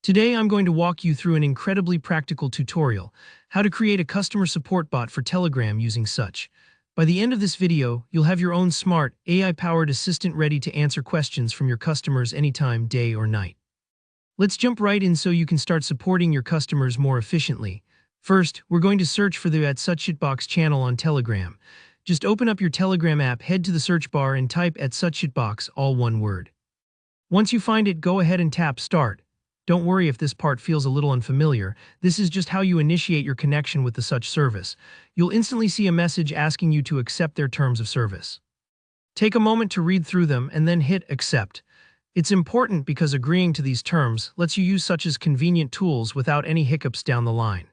Today I'm going to walk you through an incredibly practical tutorial, how to create a customer support bot for Telegram using such. By the end of this video, you'll have your own smart, AI-powered assistant ready to answer questions from your customers anytime, day or night. Let's jump right in so you can start supporting your customers more efficiently. First, we're going to search for the @suchshitbox channel on Telegram. Just open up your Telegram app, head to the search bar and type @suchshitbox, all one word. Once you find it, go ahead and tap Start. Don't worry if this part feels a little unfamiliar. This is just how you initiate your connection with the such service. You'll instantly see a message asking you to accept their terms of service. Take a moment to read through them and then hit Accept. It's important because agreeing to these terms lets you use such as convenient tools without any hiccups down the line.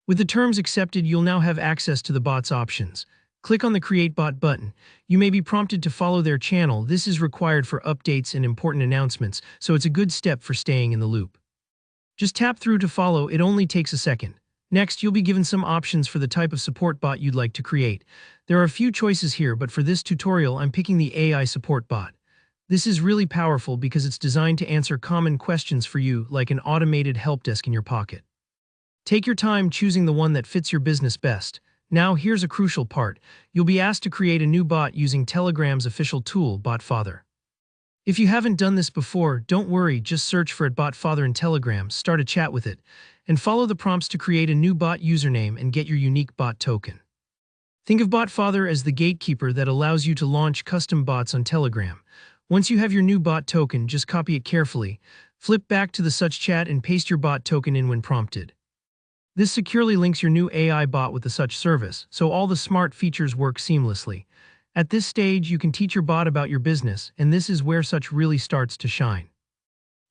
With the terms accepted, you'll now have access to the bot's options. Click on the Create Bot button. You may be prompted to follow their channel. This is required for updates and important announcements, so it's a good step for staying in the loop. Just tap through to follow, it only takes a second. Next, you'll be given some options for the type of support bot you'd like to create. There are a few choices here, but for this tutorial, I'm picking the AI support bot. This is really powerful because it's designed to answer common questions for you, like an automated help desk in your pocket. Take your time choosing the one that fits your business best. Now, here's a crucial part. You'll be asked to create a new bot using Telegram's official tool, BotFather. If you haven't done this before, don't worry, just search for @BotFather in Telegram, start a chat with it, and follow the prompts to create a new bot username and get your unique bot token. Think of BotFather as the gatekeeper that allows you to launch custom bots on Telegram. Once you have your new bot token, just copy it carefully, flip back to the such chat and paste your bot token in when prompted. This securely links your new AI bot with the such service, so all the smart features work seamlessly. At this stage, you can teach your bot about your business, and this is where such really starts to shine.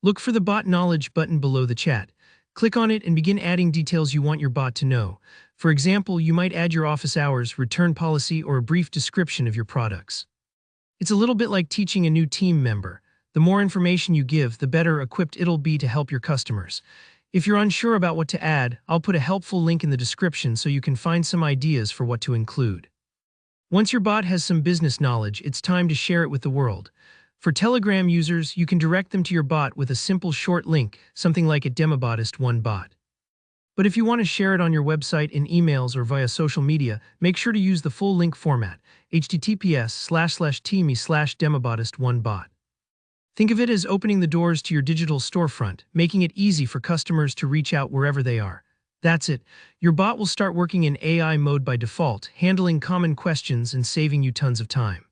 Look for the Bot Knowledge button below the chat. Click on it and begin adding details you want your bot to know. For example, you might add your office hours, return policy, or a brief description of your products. It's a little bit like teaching a new team member. The more information you give, the better equipped it'll be to help your customers. If you're unsure about what to add, I'll put a helpful link in the description so you can find some ideas for what to include. Once your bot has some business knowledge, it's time to share it with the world. For Telegram users, you can direct them to your bot with a simple short link, something like @demobotist1bot. But if you want to share it on your website, in emails, or via social media, make sure to use the full link format, https://me/demobotist1bot. Think of it as opening the doors to your digital storefront, making it easy for customers to reach out wherever they are. That's it. Your bot will start working in AI mode by default, handling common questions and saving you tons of time.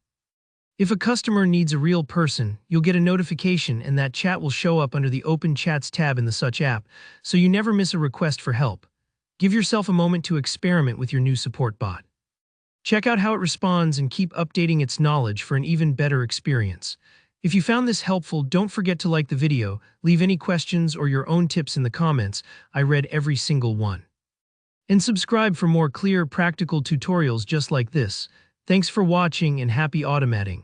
If a customer needs a real person, you'll get a notification and that chat will show up under the Open Chats tab in the such app, so you never miss a request for help. Give yourself a moment to experiment with your new support bot. Check out how it responds and keep updating its knowledge for an even better experience. If you found this helpful, don't forget to like the video, leave any questions or your own tips in the comments. I read every single one. And subscribe for more clear, practical tutorials just like this. Thanks for watching and happy automating.